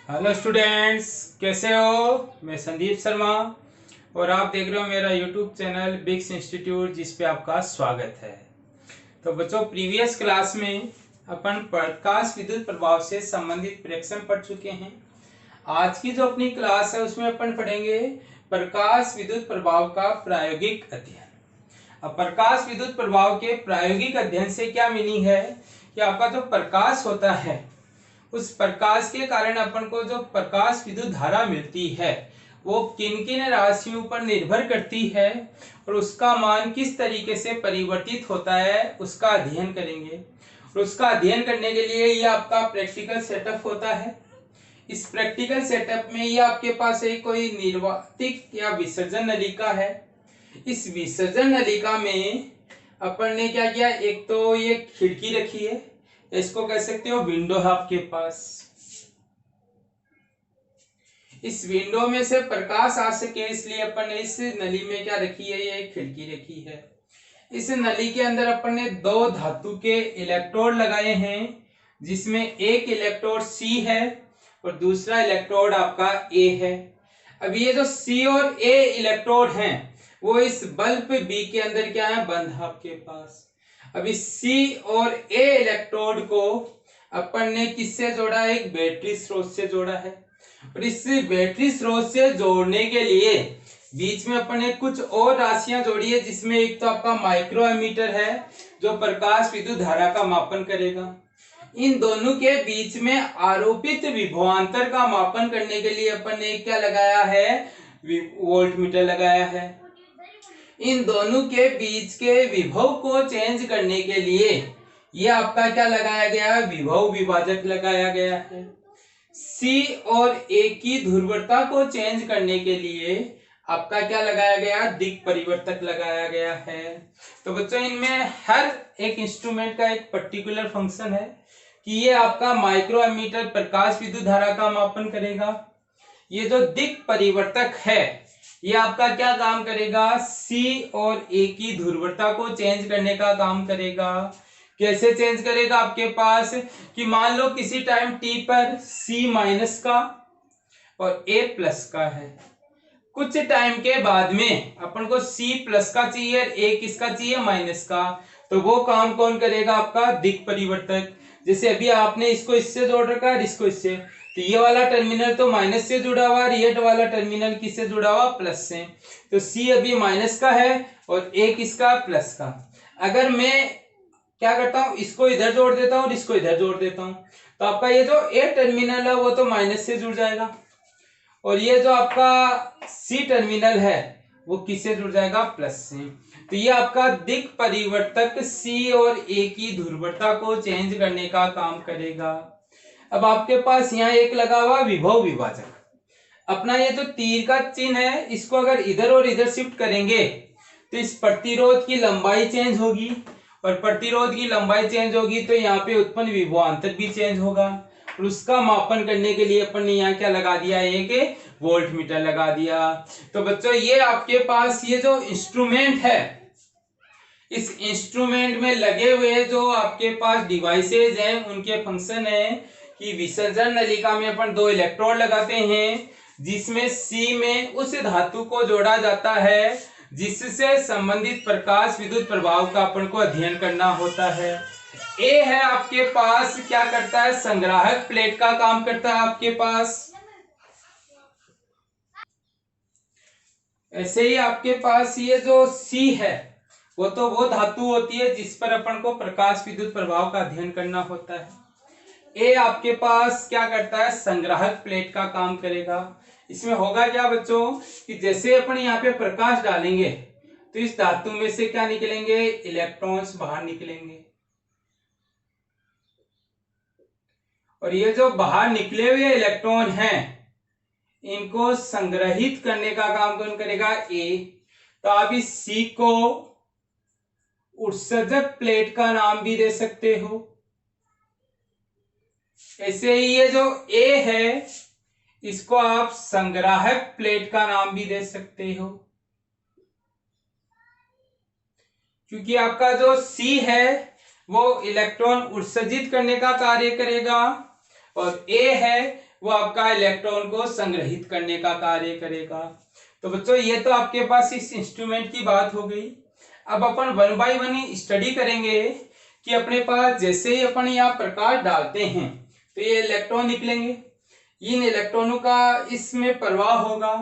Hello students, कैसे हो। मैं संदीप शर्मा और आप देख रहे हो मेरा यूट्यूब चैनल बिग्स इंस्टीट्यूट, जिस पे आपका स्वागत है। तो बच्चों, प्रीवियस क्लास में अपन प्रकाश विद्युत प्रभाव से संबंधित प्रेक्षण पढ़ चुके हैं। आज की जो अपनी क्लास है उसमें अपन पढ़ेंगे प्रकाश विद्युत प्रभाव का प्रायोगिक अध्ययन। अब प्रकाश विद्युत प्रभाव के प्रायोगिक अध्ययन से क्या मीनिंग है कि आपका जो प्रकाश होता है उस प्रकाश के कारण अपन को जो प्रकाश विद्युत धारा मिलती है वो किन किन राशियों पर निर्भर करती है और उसका मान किस तरीके से परिवर्तित होता है उसका अध्ययन करेंगे। और उसका अध्ययन करने के लिए ये आपका प्रैक्टिकल सेटअप होता है। इस प्रैक्टिकल सेटअप में ये आपके पास एक कोई निर्वातिक या विसर्जन नलिका है। इस विसर्जन नलिका में अपन ने क्या किया, एक तो ये खिड़की रखी है, इसको कह सकते हो विंडो है आपके पास। इस विंडो में से प्रकाश आ सके इसलिए अपन ने इस नली में क्या रखी है, ये खिड़की रखी है। इस नली के अंदर अपन ने दो धातु के इलेक्ट्रोड लगाए हैं, जिसमें एक इलेक्ट्रोड सी है और दूसरा इलेक्ट्रोड आपका ए है। अब ये जो सी और ए इलेक्ट्रोड हैं वो इस बल्ब बी के अंदर क्या है, बंद है आपके पास। अब इस सी और ए इलेक्ट्रोड को अपन ने किससे जोड़ा है, एक बैटरी स्रोत से जोड़ा है। और इस बैटरी स्रोत से जोड़ने के लिए बीच में अपन ने कुछ और राशियां जोड़ी है, जिसमें एक तो आपका माइक्रो एमीटर है जो प्रकाश विद्युत धारा का मापन करेगा। इन दोनों के बीच में आरोपित विभवांतर का मापन करने के लिए अपन ने क्या लगाया है, वोल्ट मीटर लगाया है। इन दोनों के बीच के विभव को चेंज करने के लिए ये आपका क्या लगाया गया है, विभव विभाजक लगाया गया है। सी और ए की ध्रुवता को चेंज करने के लिए आपका क्या लगाया गया, दिक् परिवर्तक लगाया गया है। तो बच्चों, इनमें हर एक इंस्ट्रूमेंट का एक पर्टिकुलर फंक्शन है कि ये आपका माइक्रो एमीटर प्रकाश विद्युत धारा का मापन करेगा। ये जो दिक् परिवर्तक है ये आपका क्या काम करेगा, सी और ए की ध्रुवता को चेंज करने का काम करेगा। कैसे चेंज करेगा, आपके पास कि मान लो किसी टाइम टी पर सी माइनस का और ए प्लस का है, कुछ टाइम के बाद में अपन को सी प्लस का चाहिए और ए किसका चाहिए, माइनस का। तो वो काम कौन करेगा, आपका दिक् परिवर्तक। जैसे अभी आपने इसको इससे जोड़ रखा है, इसको इससे, तो ये वाला टर्मिनल तो माइनस से जुड़ा हुआ है, ये वाला टर्मिनल किससे जुड़ा हुआ, प्लस से। तो सी अभी माइनस का है और ए किसका, प्लस का। अगर मैं क्या करता हूं, इसको इधर जोड़ देता हूं और इसको इधर जोड़ देता हूं, तो आपका ये जो ए टर्मिनल है वो तो माइनस से जुड़ जाएगा और ये जो आपका सी टर्मिनल है वो किससे जुड़ जाएगा, प्लस से। तो ये आपका दिक् परिवर्तक सी और ए की ध्रुवता को चेंज करने का काम करेगा। अब आपके पास यहाँ एक लगा हुआ विभव विभाजक। अपना ये जो तीर का चिन्ह है इसको अगर इधर और इधर शिफ्ट करेंगे तो इस प्रतिरोध की लंबाई चेंज होगी और प्रतिरोध की लंबाई चेंज होगी तो यहाँ पे उत्पन्न विभवांतर भी चेंज होगा। और उसका मापन करने के लिए अपन ने यहाँ क्या लगा दिया, एक वोल्ट मीटर लगा दिया। तो बच्चों, ये आपके पास ये जो इंस्ट्रूमेंट है, इस इंस्ट्रूमेंट में लगे हुए जो आपके पास डिवाइसेज हैं उनके फंक्शन है कि विसर्जन नलिका में अपन दो इलेक्ट्रोड लगाते हैं, जिसमें सी में उस धातु को जोड़ा जाता है जिससे संबंधित प्रकाश विद्युत प्रभाव का अपन को अध्ययन करना होता है। ए है आपके पास क्या करता है, संग्राहक प्लेट का काम करता है आपके पास। ऐसे ही आपके पास ये जो सी है वो तो वो धातु होती है जिस पर अपन को प्रकाश विद्युत प्रभाव का अध्ययन करना होता है। ए आपके पास क्या करता है, संग्राहक प्लेट का काम करेगा। इसमें होगा क्या बच्चों कि जैसे अपन यहाँ पे प्रकाश डालेंगे तो इस धातु में से क्या निकलेंगे, इलेक्ट्रॉन्स बाहर निकलेंगे और ये जो बाहर निकले हुए इलेक्ट्रॉन हैं इनको संग्रहित करने का काम कौन करेगा, ए। तो आप इस सी को उत्सर्जक प्लेट का नाम भी दे सकते हो। ऐसे ही ये जो ए है इसको आप संग्राहक प्लेट का नाम भी दे सकते हो, क्योंकि आपका जो सी है वो इलेक्ट्रॉन उत्सर्जित करने का कार्य करेगा और ए है वो आपका इलेक्ट्रॉन को संग्रहित करने का कार्य करेगा। तो बच्चों ये तो आपके पास इस इंस्ट्रूमेंट की बात हो गई। अब अपन 1 बाय 1 स्टडी करेंगे कि अपने पास जैसे ही अपन यहाँ प्रकाश डालते हैं तो ये इलेक्ट्रॉन निकलेंगे। इन इलेक्ट्रॉनों का इसमें प्रवाह होगा,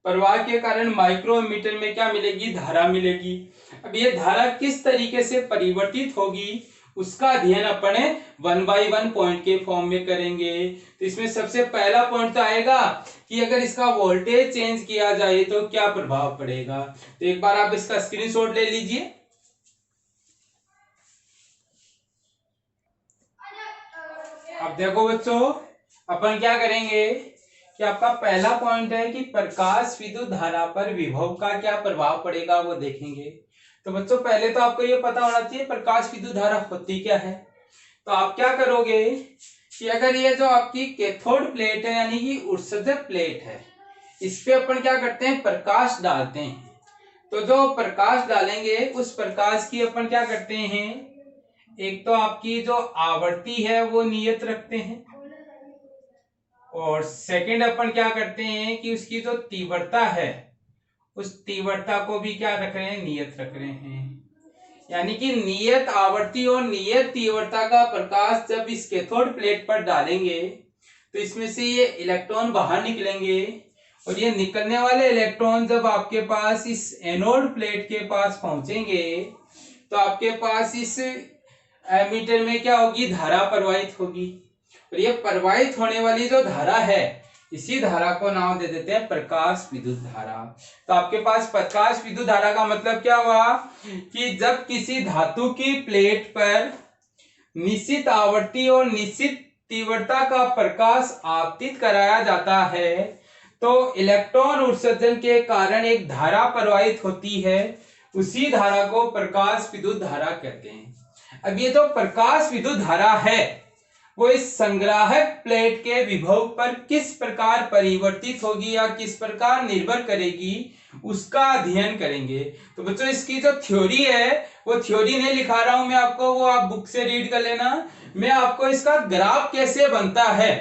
प्रवाह के कारण माइक्रोमीटर में क्या मिलेगी, धारा मिलेगी। अब ये धारा किस तरीके से परिवर्तित होगी उसका अध्ययन अपने 1 बाय 1 पॉइंट के फॉर्म में करेंगे। तो इसमें सबसे पहला पॉइंट तो आएगा कि अगर इसका वोल्टेज चेंज किया जाए तो क्या प्रभाव पड़ेगा। तो एक बार आप इसका स्क्रीनशॉट ले लीजिए। अब देखो बच्चों, अपन क्या करेंगे कि आपका पहला पॉइंट है कि प्रकाश विद्युत धारा पर विभव का क्या प्रभाव पड़ेगा वो देखेंगे। तो बच्चों पहले तो आपको ये पता होना चाहिए प्रकाश विद्युत धारा होती क्या है। तो आप क्या करोगे कि अगर ये जो आपकी कैथोड प्लेट है यानी कि उत्सर्जक प्लेट है, इस पे अपन क्या करते हैं, प्रकाश डालते हैं। तो जो प्रकाश डालेंगे उस प्रकाश की अपन क्या करते हैं, एक तो आपकी जो आवृत्ति है वो नियत रखते हैं, और सेकंड अपन क्या करते हैं कि उसकी जो तीव्रता है उस तीव्रता को भी क्या रख रहे हैं, नियत रख रहे हैं। यानी कि नियत आवृत्ति और नियत तीव्रता का प्रकाश जब इस कैथोड प्लेट पर डालेंगे तो इसमें से ये इलेक्ट्रॉन बाहर निकलेंगे, और ये निकलने वाले इलेक्ट्रॉन जब आपके पास इस एनोड प्लेट के पास पहुंचेंगे तो आपके पास इस एमीटर में क्या होगी, धारा प्रवाहित होगी। और ये प्रवाहित होने वाली जो धारा है इसी धारा को नाम दे देते हैं प्रकाश विद्युत धारा। तो आपके पास प्रकाश विद्युत धारा का मतलब क्या हुआ कि जब किसी धातु की प्लेट पर निश्चित आवृत्ति और निश्चित तीव्रता का प्रकाश आपतित कराया जाता है तो इलेक्ट्रॉन उत्सर्जन के कारण एक धारा प्रवाहित होती है, उसी धारा को प्रकाश विद्युत धारा कहते हैं। अब ये जो प्रकाश विद्युत धारा है वो इस संग्राहक प्लेट के विभव पर किस प्रकार परिवर्तित होगी या किस प्रकार निर्भर करेगी उसका अध्ययन करेंगे। तो बच्चों इसकी जो थ्योरी है वो थ्योरी नहीं लिखा रहा हूं मैं आपको, वो आप बुक से रीड कर लेना। मैं आपको इसका ग्राफ कैसे बनता है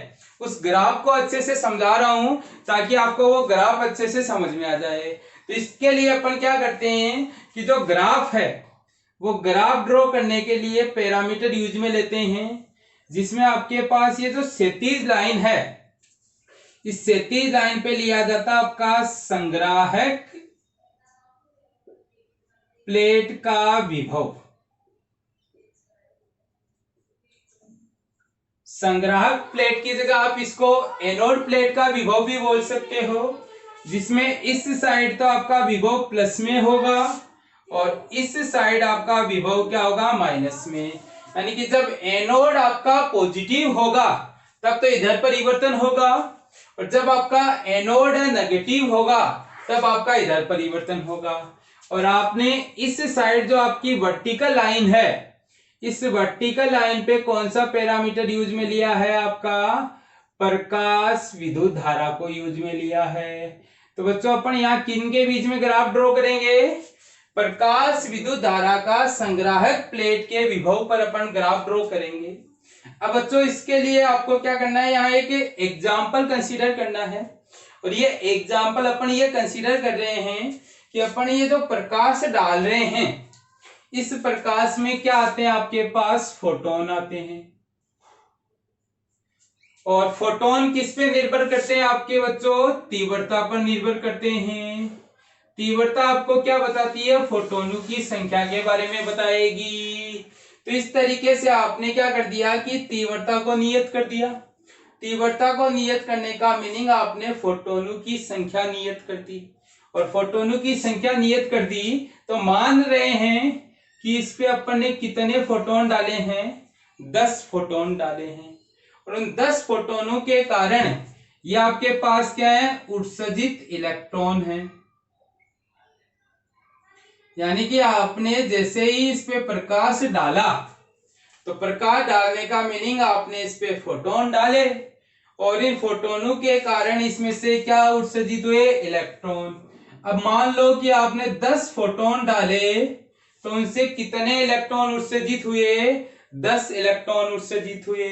उस ग्राफ को अच्छे से समझा रहा हूं ताकि आपको वो ग्राफ अच्छे से समझ में आ जाए। तो इसके लिए अपन क्या करते हैं कि जो ग्राफ है वो ग्राफ ड्रॉ करने के लिए पैरामीटर यूज में लेते हैं, जिसमें आपके पास ये जो क्षैतिज लाइन है इस क्षैतिज लाइन पे लिया जाता है आपका संग्राहक प्लेट का विभव। संग्राहक प्लेट की जगह आप इसको एनोड प्लेट का विभव भी बोल सकते हो, जिसमें इस साइड तो आपका विभव प्लस में होगा और इस साइड आपका विभव क्या होगा, माइनस में। यानी कि जब एनोड आपका पॉजिटिव होगा तब तो इधर परिवर्तन होगा, और जब आपका एनोड नेगेटिव होगा तब आपका इधर परिवर्तन होगा। और आपने इस साइड जो आपकी वर्टिकल लाइन है इस वर्टिकल लाइन पे कौन सा पैरामीटर यूज में लिया है, आपका प्रकाश विद्युत धारा को यूज में लिया है। तो बच्चों अपन यहाँ किन के बीच में ग्राफ ड्रॉ करेंगे, प्रकाश विद्युत धारा का संग्राहक प्लेट के विभव पर अपन ग्राफ ड्रॉ करेंगे। अब बच्चों इसके लिए आपको क्या करना है, यहाँ एक एग्जाम्पल कंसीडर करना है, और ये एग्जाम्पल अपन ये कंसीडर कर रहे हैं कि अपन ये जो प्रकाश डाल रहे हैं इस प्रकाश में क्या आते हैं, आपके पास फोटोन आते हैं। और फोटोन किस पे निर्भर करते हैं आपके बच्चों, तीव्रता पर निर्भर करते हैं। तीव्रता आपको क्या बताती है, फोटोनों की संख्या के बारे में बताएगी। तो इस तरीके से आपने क्या कर दिया कि तीव्रता को नियत कर दिया। तीव्रता को नियत करने का मीनिंग आपने फोटोनों की संख्या नियत कर दी, और फोटोनों की संख्या नियत कर दी तो मान रहे हैं कि इस पे अपन ने कितने फोटोन डाले हैं, 10 फोटोन डाले हैं। और उन 10 फोटोनों के कारण ये आपके पास क्या है, उत्सर्जित इलेक्ट्रॉन है। यानी कि आपने जैसे ही इस पे प्रकाश डाला तो प्रकाश डालने का मीनिंग आपने इस पे फोटोन डाले, और इन फोटोनों के कारण इसमें से क्या उत्सर्जित हुए, इलेक्ट्रॉन। अब मान लो कि आपने 10 फोटोन डाले तो उनसे कितने इलेक्ट्रॉन उत्सर्जित हुए, 10 इलेक्ट्रॉन उत्सर्जित हुए।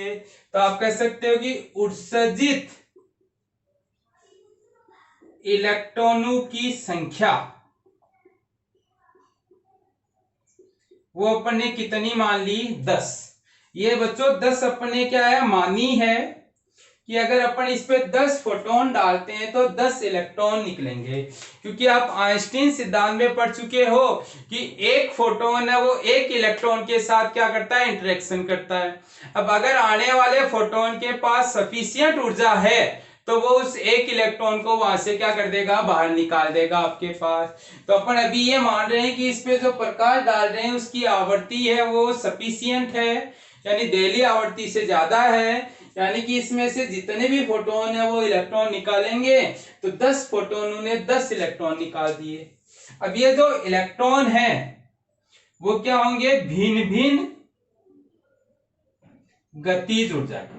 तो आप कह सकते हो कि उत्सर्जित इलेक्ट्रॉनों की संख्या वो अपन ने कितनी मान ली? 10। ये बच्चों 10 अपन ने क्या है मानी है कि अगर अपन इस पे 10 फोटोन डालते हैं तो 10 इलेक्ट्रॉन निकलेंगे, क्योंकि आप आइंस्टीन सिद्धांत में पढ़ चुके हो कि एक फोटोन है वो एक इलेक्ट्रॉन के साथ क्या करता है? इंटरेक्शन करता है। अब अगर आने वाले फोटोन के पास सफिशिएंट ऊर्जा है तो वो उस एक इलेक्ट्रॉन को वहां से क्या कर देगा? बाहर निकाल देगा आपके पास। तो अपन अभी ये मान रहे हैं कि इस पे जो प्रकाश डाल रहे हैं उसकी आवृत्ति है वो सफिशिएंट है, यानी देली आवृत्ति से ज्यादा है, यानी कि इसमें से जितने भी फोटोन है वो इलेक्ट्रॉन निकालेंगे। तो 10 फोटोनों ने 10 इलेक्ट्रॉन निकाल दिए। अब ये जो इलेक्ट्रॉन है वो क्या होंगे? भिन्न भिन्न गतिज ऊर्जा के,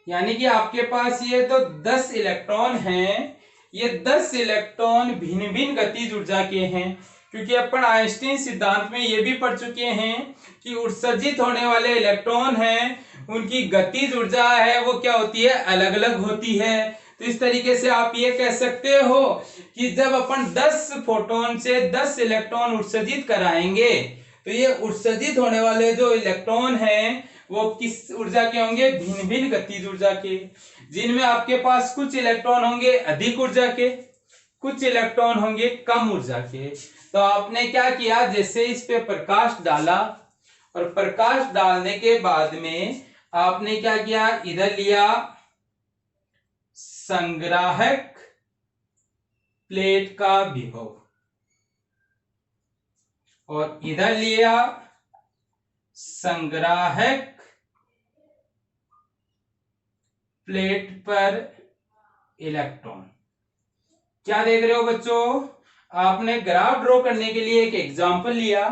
यानी कि आपके पास ये तो 10 इलेक्ट्रॉन हैं, ये 10 इलेक्ट्रॉन भिन्न भिन्न गतिज ऊर्जा के हैं, क्योंकि अपन आइंस्टीन सिद्धांत में ये भी पढ़ चुके हैं कि उत्सर्जित होने वाले इलेक्ट्रॉन हैं उनकी गतिज ऊर्जा है वो क्या होती है? अलग अलग होती है। तो इस तरीके से आप ये कह सकते हो कि जब अपन 10 फोटोन से 10 इलेक्ट्रॉन उत्सर्जित कराएंगे तो ये उत्सर्जित होने वाले जो इलेक्ट्रॉन हैं वो किस ऊर्जा के होंगे? भिन्न भिन्न गतिज ऊर्जा के, जिनमें आपके पास कुछ इलेक्ट्रॉन होंगे अधिक ऊर्जा के, कुछ इलेक्ट्रॉन होंगे कम ऊर्जा के। तो आपने क्या किया? जैसे इस पे प्रकाश डाला और प्रकाश डालने के बाद में आपने क्या किया? इधर लिया संग्राहक प्लेट का विभव और इधर लिया संग्राहक प्लेट पर इलेक्ट्रॉन। क्या देख रहे हो बच्चों? आपने ग्राफ ड्रॉ करने के लिए एक एग्जांपल लिया,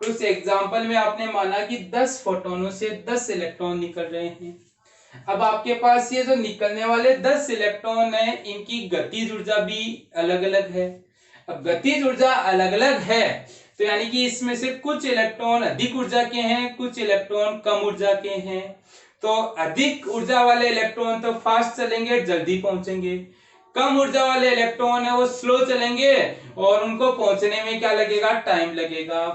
उस एग्जांपल में आपने माना कि 10 फोटोनों से 10 इलेक्ट्रॉन निकल रहे हैं। अब आपके पास ये जो निकलने वाले 10 इलेक्ट्रॉन है इनकी गतिज ऊर्जा भी अलग अलग है। अब गतिज ऊर्जा अलग अलग है तो यानी कि इसमें से कुछ इलेक्ट्रॉन अधिक ऊर्जा के हैं, कुछ इलेक्ट्रॉन कम ऊर्जा के हैं। तो अधिक ऊर्जा वाले इलेक्ट्रॉन तो फास्ट चलेंगे, जल्दी पहुंचेंगे, कम ऊर्जा वाले इलेक्ट्रॉन है वो स्लो चलेंगे और उनको पहुंचने में क्या लगेगा? टाइम लगेगा।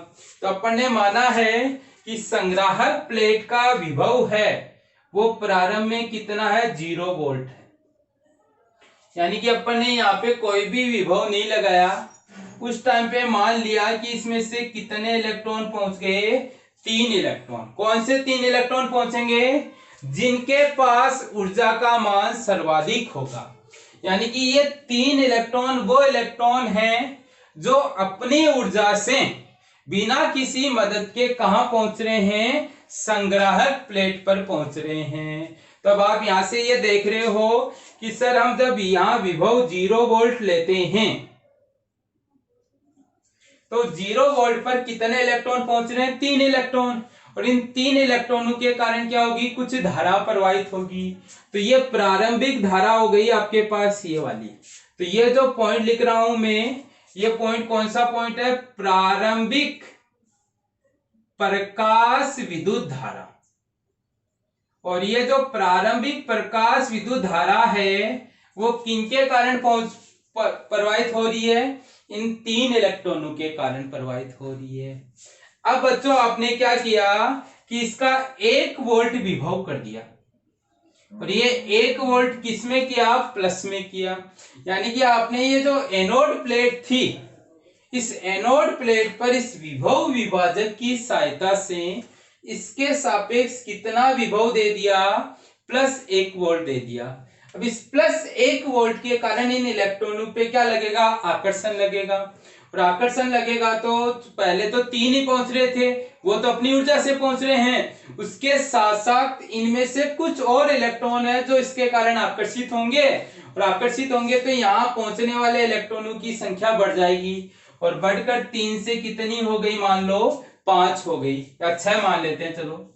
तो अपन ने माना है कि संग्राहक प्लेट का विभव है वो प्रारंभ में कितना है? 0 वोल्ट है, यानी कि अपन ने यहाँ पे कोई भी विभव नहीं लगाया। उस टाइम पे मान लिया कि इसमें से कितने इलेक्ट्रॉन पहुंच गए? 3 इलेक्ट्रॉन। कौन से 3 इलेक्ट्रॉन पहुंचेंगे? जिनके पास ऊर्जा का मान सर्वाधिक होगा, यानी कि ये 3 इलेक्ट्रॉन वो इलेक्ट्रॉन हैं जो अपनी ऊर्जा से बिना किसी मदद के कहां पहुंच रहे हैं? संग्राहक प्लेट पर पहुंच रहे हैं। तो अब आप यहां से ये देख रहे हो कि सर हम जब यहां विभव 0 वोल्ट लेते हैं तो 0 वोल्ट पर कितने इलेक्ट्रॉन पहुंच रहे हैं? 3 इलेक्ट्रॉन। और इन 3 इलेक्ट्रॉनों के कारण क्या होगी? कुछ धारा प्रवाहित होगी। तो ये प्रारंभिक धारा हो गई आपके पास ये वाली। तो ये जो पॉइंट लिख रहा हूं मैं, ये पॉइंट कौन सा पॉइंट है? प्रारंभिक प्रकाश विद्युत धारा। और ये जो प्रारंभिक प्रकाश विद्युत धारा है वो किनके कारण प्रवाहित हो रही है? इन 3 इलेक्ट्रॉनों के कारण प्रवाहित हो रही है। अब बच्चों आपने क्या किया कि इसका 1 वोल्ट विभव कर दिया और ये 1 वोल्ट किसमें किया? प्लस में किया। यानी कि आपने ये जो एनोड प्लेट थी इस एनोड प्लेट पर इस विभव विभाजक की सहायता से इसके सापेक्ष कितना विभव दे दिया? प्लस 1 वोल्ट दे दिया। अब इस प्लस 1 वोल्ट के कारण इन इलेक्ट्रॉनों पे क्या लगेगा? आकर्षण लगेगा। और आकर्षण लगेगा तो पहले तो 3 ही पहुंच रहे थे, वो तो अपनी ऊर्जा से पहुंच रहे हैं, उसके साथ साथ इनमें से कुछ और इलेक्ट्रॉन है जो इसके कारण आकर्षित होंगे और आकर्षित होंगे तो यहाँ पहुंचने वाले इलेक्ट्रॉनों की संख्या बढ़ जाएगी और बढ़कर 3 से कितनी हो गई? मान लो 5 हो गई या 6 मान लेते हैं। चलो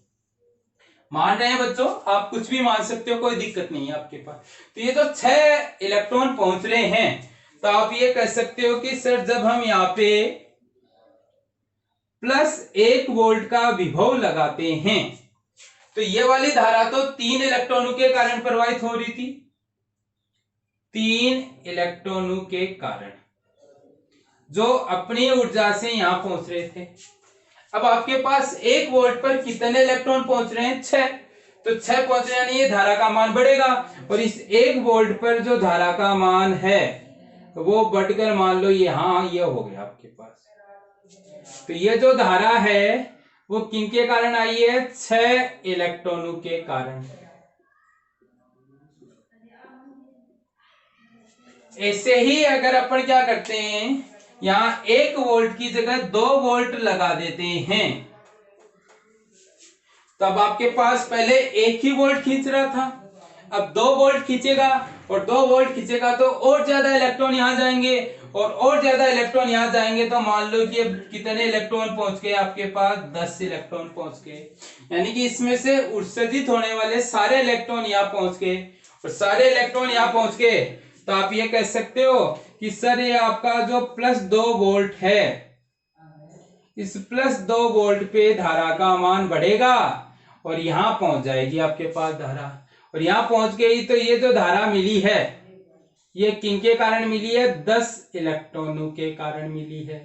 मान रहे हैं बच्चों, आप कुछ भी मान सकते हो, कोई दिक्कत नहीं है आपके पास। तो ये तो 6 इलेक्ट्रॉन पहुंच रहे हैं तो आप ये कह सकते हो कि सर जब हम यहाँ पे प्लस 1 वोल्ट का विभव लगाते हैं तो ये वाली धारा तो 3 इलेक्ट्रॉनों के कारण प्रवाहित हो रही थी, 3 इलेक्ट्रॉनों के कारण, जो अपनी ऊर्जा से यहां पहुंच रहे थे। अब आपके पास 1 वोल्ट पर कितने इलेक्ट्रॉन पहुंच रहे हैं? 6। तो 6 पहुंच रहे, यानी ये धारा का मान बढ़ेगा, और इस 1 वोल्ट पर जो धारा का मान है वो बढ़कर मान लो ये हो गया आपके पास। तो ये जो धारा है वो किनके कारण आई है? 6 इलेक्ट्रॉनों के कारण। ऐसे ही अगर अपन क्या करते हैं, यहां 1 वोल्ट की जगह 2 वोल्ट लगा देते हैं, तब आपके पास पहले 1 ही वोल्ट खींच रहा था, अब 2 वोल्ट खींचेगा, और 2 वोल्ट खींचेगा तो और ज्यादा इलेक्ट्रॉन यहां जाएंगे, और ज्यादा इलेक्ट्रॉन यहां जाएंगे, तो मान लो कि अब कितने इलेक्ट्रॉन पहुंच गए आपके पास? 10 इलेक्ट्रॉन पहुंच गए। यानी कि इसमें से उत्सर्जित होने वाले सारे इलेक्ट्रॉन यहां पहुंच गए, और सारे इलेक्ट्रॉन यहां पहुंच गए, तो आप ये कह सकते हो कि सर ये आपका जो +2 वोल्ट है, इस +2 वोल्ट पे धारा का मान बढ़ेगा और यहां पहुंच जाएगी आपके पास धारा, और यहां पहुंच गई तो ये जो धारा मिली है ये किनके कारण मिली है? 10 इलेक्ट्रॉनों के कारण मिली है।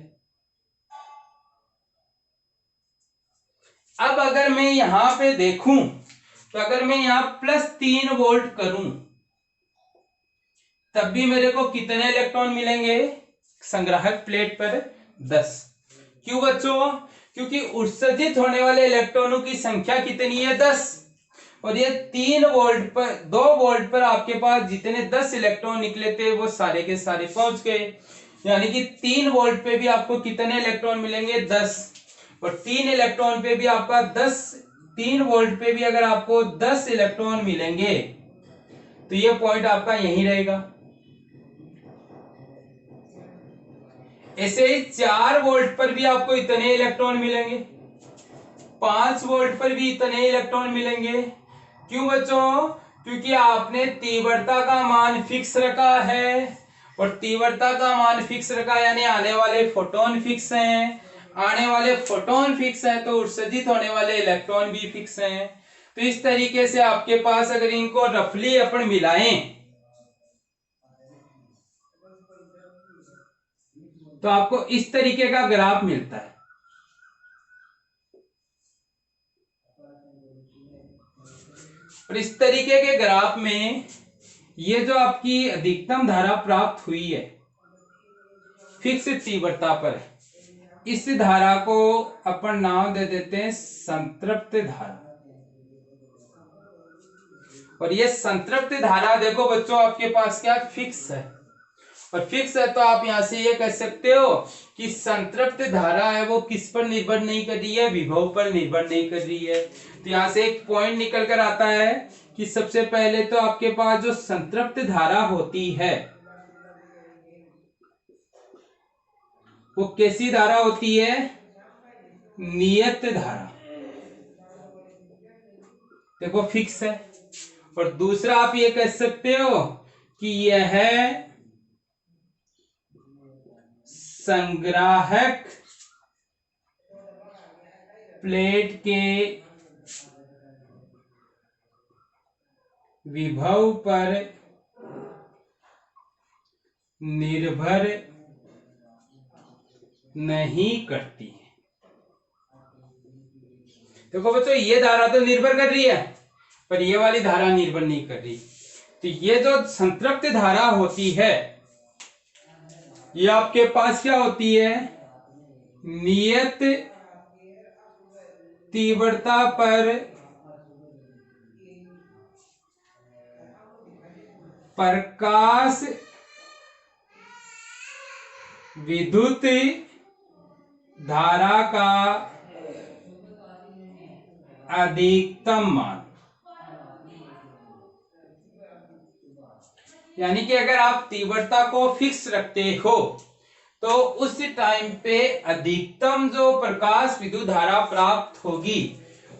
अब अगर मैं यहां पे देखूं, तो अगर मैं यहां +3 वोल्ट करूं, तब भी मेरे को कितने इलेक्ट्रॉन मिलेंगे संग्राहक प्लेट पर? 10। क्यों बच्चों? क्योंकि उत्सर्जित होने वाले इलेक्ट्रॉनों की संख्या कितनी है? 10। और ये 3 वोल्ट पर, 2 वोल्ट पर आपके पास जितने 10 इलेक्ट्रॉन निकले थे वो सारे के सारे पहुंच गए, यानी कि 3 वोल्ट पे भी आपको कितने इलेक्ट्रॉन मिलेंगे? 10। और 3 इलेक्ट्रॉन पे भी आपका 10, 3 वोल्ट पे भी अगर आपको 10 इलेक्ट्रॉन मिलेंगे तो ये पॉइंट आपका यहीं रहेगा। ऐसे ही 4 वोल्ट पर भी आपको इतने इलेक्ट्रॉन मिलेंगे, 5 वोल्ट पर भी इतने इलेक्ट्रॉन मिलेंगे। क्यों बच्चों? क्योंकि आपने तीव्रता का मान फिक्स रखा है, और तीव्रता का मान फिक्स रखा यानी आने वाले फोटोन फिक्स हैं, आने वाले फोटोन फिक्स हैं तो उत्सर्जित होने वाले इलेक्ट्रॉन भी फिक्स हैं। तो इस तरीके से आपके पास अगर इनको रफली अपन मिलाएं तो आपको इस तरीके का ग्राफ मिलता है। और इस तरीके के ग्राफ में ये जो आपकी अधिकतम धारा प्राप्त हुई है फिक्स तीव्रता पर, इस धारा को अपन नाम दे देते हैं संतृप्त धारा। और ये संतृप्त धारा देखो बच्चों आपके पास क्या फिक्स है, और फिक्स है तो आप यहां से ये कह सकते हो कि संतृप्त धारा है वो किस पर निर्भर नहीं कर रही है? विभव पर निर्भर नहीं कर रही है। तो यहां से एक पॉइंट निकल कर आता है कि सबसे पहले तो आपके पास जो संतृप्त धारा होती है वो कैसी धारा होती है? नियत धारा, देखो फिक्स है। और दूसरा आप ये कह सकते हो कि यह संग्राहक प्लेट के विभव पर निर्भर नहीं करती है। देखो बच्चों ये धारा तो निर्भर कर रही है, पर ये वाली धारा निर्भर नहीं कर रही। तो ये जो संतृप्त धारा होती है ये आपके पास क्या होती है? नियत तीव्रता पर प्रकाश विद्युत धारा का अधिकतम मान। यानी कि अगर आप तीव्रता को फिक्स रखते हो तो उस टाइम पे अधिकतम जो प्रकाश विद्युत धारा प्राप्त होगी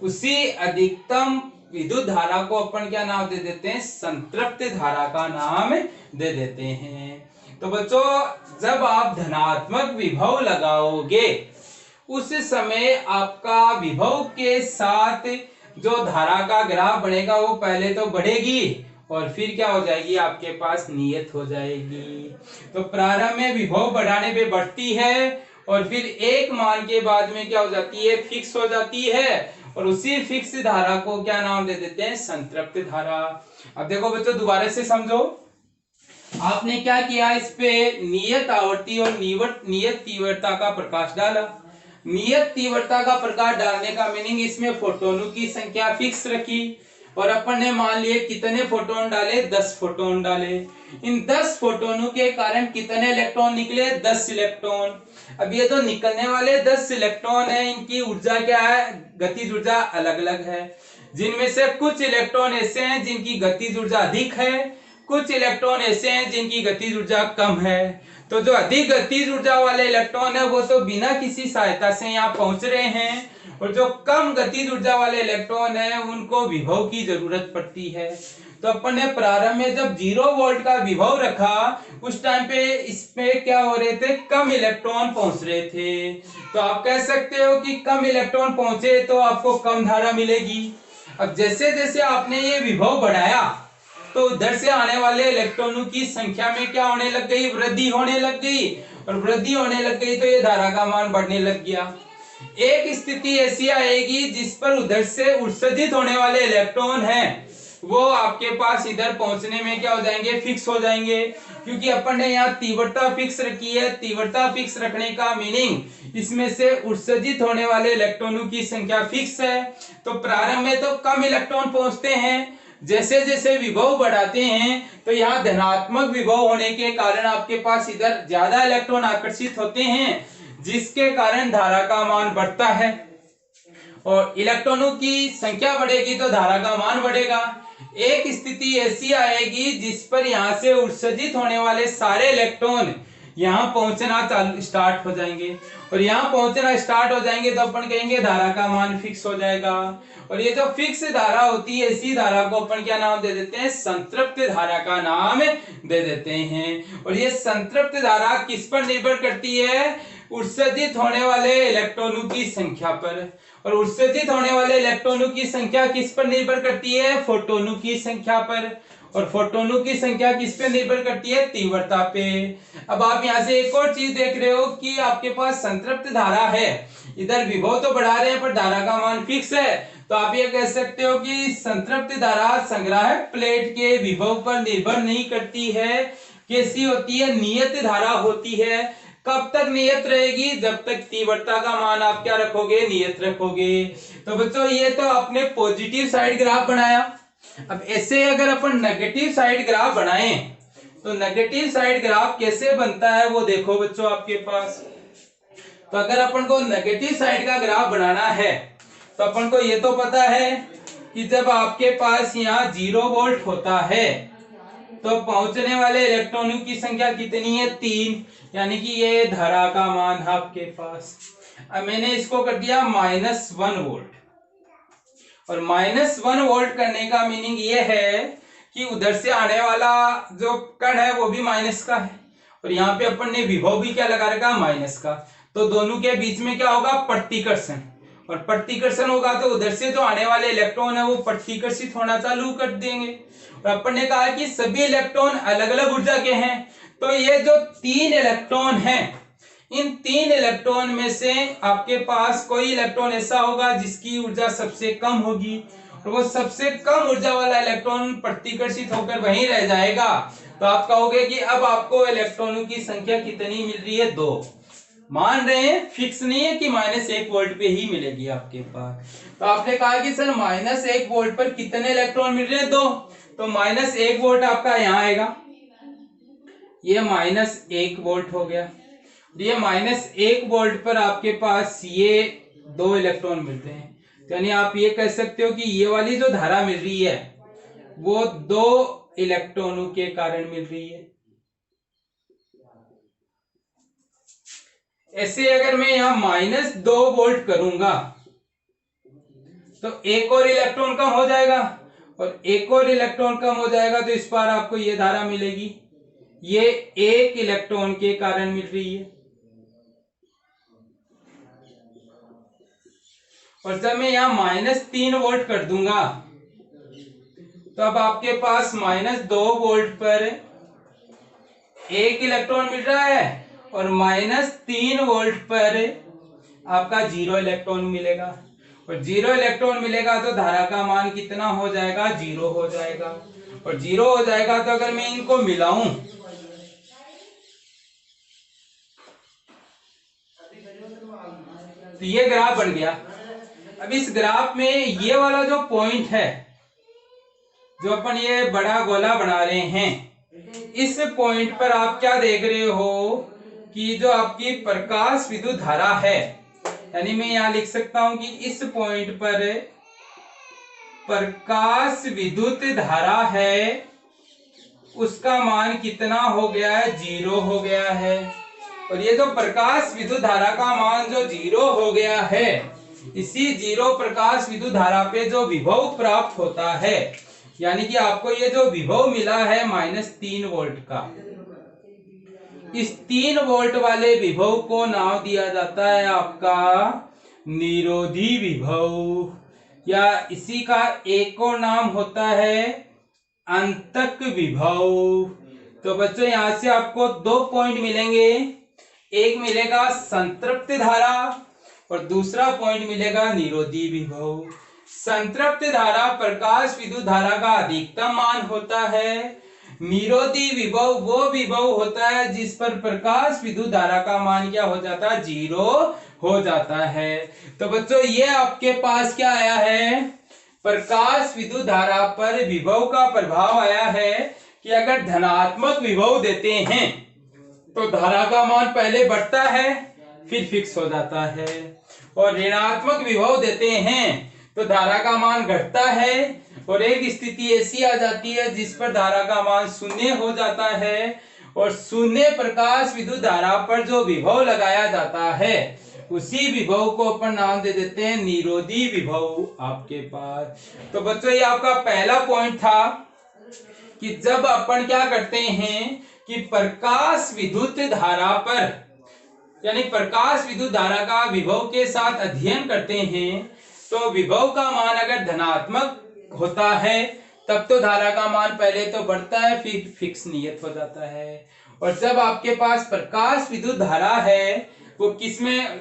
उसी अधिकतम विद्युत धारा को अपन क्या नाम दे देते हैं? संतृप्त धारा का नाम दे देते हैं। तो बच्चों जब आप धनात्मक विभव लगाओगे उस समय आपका विभव के साथ जो धारा का ग्राफ बनेगा वो पहले तो बढ़ेगी और फिर क्या हो जाएगी, आपके पास नियत हो जाएगी। तो प्रारंभ में विभव बढ़ाने पे बढ़ती है और फिर एक मान के बाद में क्या हो जाती है, फिक्स हो जाती है। और उसी फिक्स धारा को क्या नाम दे देते हैं, संतृप्त धारा। अब देखो बच्चों दोबारा से समझो, आपने क्या किया, इस पे नियत आवर्ती और नियत तीव्रता का प्रकाश डाला। नियत तीव्रता का प्रकाश डालने का मीनिंग, इसमें फोटोनों की संख्या फिक्स रखी और अपन ने मान लिए कितने फोटोन डाले, 10 फोटोन डाले। इन 10 फोटोनों के कारण कितने इलेक्ट्रॉन निकले, 10 इलेक्ट्रॉन। अब ये जो निकलने वाले 10 इलेक्ट्रॉन है, इनकी ऊर्जा क्या है, गतिज ऊर्जा अलग अलग है, जिनमें से कुछ इलेक्ट्रॉन ऐसे हैं जिनकी गतिज ऊर्जा अधिक है, कुछ इलेक्ट्रॉन ऐसे हैं जिनकी गतिज ऊर्जा कम है। तो जो अधिक गतिज ऊर्जा वाले इलेक्ट्रॉन है वो तो बिना किसी सहायता से यहाँ पहुंच रहे हैं, और जो कम गतिज ऊर्जा वाले इलेक्ट्रॉन है उनको विभव की जरूरत पड़ती है। तो अपन ने प्रारंभ में जब 0 वोल्ट का विभव रखा, उस टाइम पे इसमें क्या हो रहे थे, कम इलेक्ट्रॉन पहुंच रहे थे। तो आप कह सकते हो कि कम इलेक्ट्रॉन पहुंचे तो आपको कम धारा मिलेगी। अब जैसे जैसे आपने ये विभव बढ़ाया तो उधर से आने वाले इलेक्ट्रॉनों की संख्या में क्या होने लग गई, वृद्धि होने लग गई, और वृद्धि होने लग गई तो ये धारा का मान बढ़ने लग गया। एक स्थिति ऐसी आएगी जिस पर उधर से उत्सर्जित होने वाले इलेक्ट्रॉन हैं वो आपके पास इधर पहुंचने में क्या हो जाएंगे, फिक्स हो जाएंगे, क्योंकि अपन ने यहाँ तीव्रता फिक्स रखी है। तीव्रता फिक्स रखने का मीनिंग, इसमें से उत्सर्जित होने वाले इलेक्ट्रॉनों की संख्या फिक्स है। तो प्रारंभ में तो कम इलेक्ट्रॉन पहुंचते हैं, जैसे जैसे विभव बढ़ाते हैं तो यहाँ धनात्मक विभव होने के कारण आपके पास इधर ज्यादा इलेक्ट्रॉन आकर्षित होते हैं, जिसके कारण धारा का मान बढ़ता है। और इलेक्ट्रॉनों की संख्या बढ़ेगी तो धारा का मान बढ़ेगा। एक स्थिति ऐसी आएगी जिस पर यहाँ से उत्सर्जित होने वाले सारे इलेक्ट्रॉन यहाँ पहुंचना स्टार्ट हो जाएंगे, और यहाँ पहुंचना स्टार्ट हो जाएंगे तो अपन कहेंगे धारा का मान फिक्स हो जाएगा। और ये जो फिक्स धारा होती है, इसी धारा को अपन क्या नाम दे देते हैं, संतृप्त धारा का नाम दे देते हैं। और ये संतृप्त धारा किस पर निर्भर करती है, उत्सर्जित होने वाले इलेक्ट्रॉनों की संख्या पर। और उत्सर्जित होने वाले इलेक्ट्रॉनों की संख्या किस पर निर्भर करती है, फोटोनों की संख्या पर। और फोटोनों की संख्या किस पे निर्भर करती है, तीव्रता पे। अब आप यहाँ से एक और चीज देख रहे हो कि आपके पास संतृप्त धारा है, इधर विभव तो बढ़ा रहे हैं पर धारा का मान फिक्स है। तो आप ये कह सकते हो कि संतृप्त धारा संग्राहक प्लेट के विभव पर निर्भर नहीं करती है। कैसी होती है, नियत धारा होती है। कब तक नियत रहेगी, जब तक तीव्रता का मान आप क्या रखोगे, नियत रखोगे। तो बच्चों ये तो आपने पॉजिटिव साइड ग्राफ बनाया। अब ऐसे अगर अपन नेगेटिव साइड ग्राफ बनाएं तो नेगेटिव साइड ग्राफ कैसे बनता है वो देखो बच्चों आपके पास। तो अगर अपन को नेगेटिव साइड का ग्राफ बनाना है तो अपन को ये तो पता है कि जब आपके पास यहाँ 0 वोल्ट होता है तो पहुंचने वाले इलेक्ट्रॉनों की संख्या कितनी है, 3, यानी कि ये धारा का मान है आपके पास। अब मैंने इसको कर दिया -1 वोल्ट, और -1 वोल्ट करने का मीनिंग ये है कि उधर से आने वाला जो कण है वो भी माइनस का है, और यहाँ पे अपन ने विभव भी क्या लगा रखा, माइनस का। तो दोनों के बीच में क्या होगा, प्रतिकर्षण, और प्रतिकर्षण होगा तो उधर से जो आने वाले इलेक्ट्रॉन है वो प्रतिकर्षित होना चालू कर देंगे। और अपन ने कहा कि सभी इलेक्ट्रॉन अलग अलग ऊर्जा के हैं, तो ये जो 3 इलेक्ट्रॉन हैं, इन 3 इलेक्ट्रॉन में से आपके पास कोई इलेक्ट्रॉन ऐसा होगा जिसकी ऊर्जा सबसे कम होगी, और वो सबसे कम ऊर्जा वाला इलेक्ट्रॉन प्रतिकर्षित होकर वहीं रह जाएगा। तो आप कहोगे कि अब आपको इलेक्ट्रॉनों की संख्या कितनी मिल रही है, 2। मान रहे हैं, फिक्स नहीं है कि -1 वोल्ट पे ही मिलेगी आपके पास। तो आपने कहा कि सर -1 वोल्ट पर कितने इलेक्ट्रॉन मिल रहे हैं, 2। तो -1 वोल्ट आपका यहाँ आएगा, ये -1 वोल्ट हो गया। ये -1 वोल्ट पर आपके पास ये 2 इलेक्ट्रॉन मिलते हैं। यानी आप ये कह सकते हो कि ये वाली जो धारा मिल रही है वो 2 इलेक्ट्रॉनों के कारण मिल रही है। ऐसे अगर मैं यहाँ -2 वोल्ट करूंगा तो एक और इलेक्ट्रॉन कम हो जाएगा, और एक और इलेक्ट्रॉन कम हो जाएगा तो इस बार आपको ये धारा मिलेगी, ये 1 इलेक्ट्रॉन के कारण मिल रही है। और जब मैं यहाँ -3 वोल्ट कर दूंगा तो अब आपके पास -2 वोल्ट पर 1 इलेक्ट्रॉन मिल रहा है और -3 वोल्ट पर आपका 0 इलेक्ट्रॉन मिलेगा। और 0 इलेक्ट्रॉन मिलेगा तो धारा का मान कितना हो जाएगा? 0 हो जाएगा। और 0 हो जाएगा तो अगर मैं इनको मिलाऊं तो ये ग्राफ बन गया। अब इस ग्राफ में ये वाला जो पॉइंट है, जो अपन ये बड़ा गोला बना रहे हैं, इस पॉइंट पर आप क्या देख रहे हो कि जो आपकी प्रकाश विद्युत धारा है, यानी मैं यहां लिख सकता हूं कि इस पॉइंट पर प्रकाश विद्युत धारा है, उसका मान कितना हो गया है? 0 हो गया है। और ये जो प्रकाश विद्युत धारा का मान जो 0 हो गया है, इसी 0 प्रकाश विद्युत धारा पे जो विभव प्राप्त होता है, यानी कि आपको ये जो विभव मिला है -3 वोल्ट का, इस 3 वोल्ट वाले विभव को नाम दिया जाता है आपका निरोधी विभव, या इसी का एक और नाम होता है अंतक विभव। तो बच्चों यहां से आपको 2 पॉइंट मिलेंगे, एक मिलेगा संतृप्त धारा और दूसरा पॉइंट मिलेगा निरोधी विभव। संतृप्त धारा प्रकाश विद्युत धारा का अधिकतम मान होता है। निरोधी विभव वो विभव होता है जिस पर प्रकाश विद्युत धारा का मान क्या हो जाता है? 0 हो जाता है। तो बच्चों ये आपके पास क्या आया है? प्रकाश विद्युत धारा पर विभव का प्रभाव आया है कि अगर धनात्मक विभव देते हैं तो धारा का मान पहले बढ़ता है फिर फिक्स हो जाता है, और ऋणात्मक विभव देते हैं तो धारा का मान घटता है, और एक स्थिति ऐसी आ जाती है जिस पर धारा का मान 0 हो जाता है। और शून्य प्रकाश विद्युत धारा पर जो विभव लगाया जाता है, उसी विभव को अपन नाम दे देते हैं निरोधी विभव आपके पास। तो बच्चों ये आपका पहला पॉइंट था कि जब अपन क्या करते हैं कि प्रकाश विद्युत धारा पर, यानी प्रकाश विद्युत धारा का विभव के साथ अध्ययन करते हैं, तो विभव का मान अगर धनात्मक होता है तब तो धारा का मान पहले तो बढ़ता है फिर फिक्स नियत हो जाता है। और जब आपके पास प्रकाश विद्युत धारा है वो किसमें,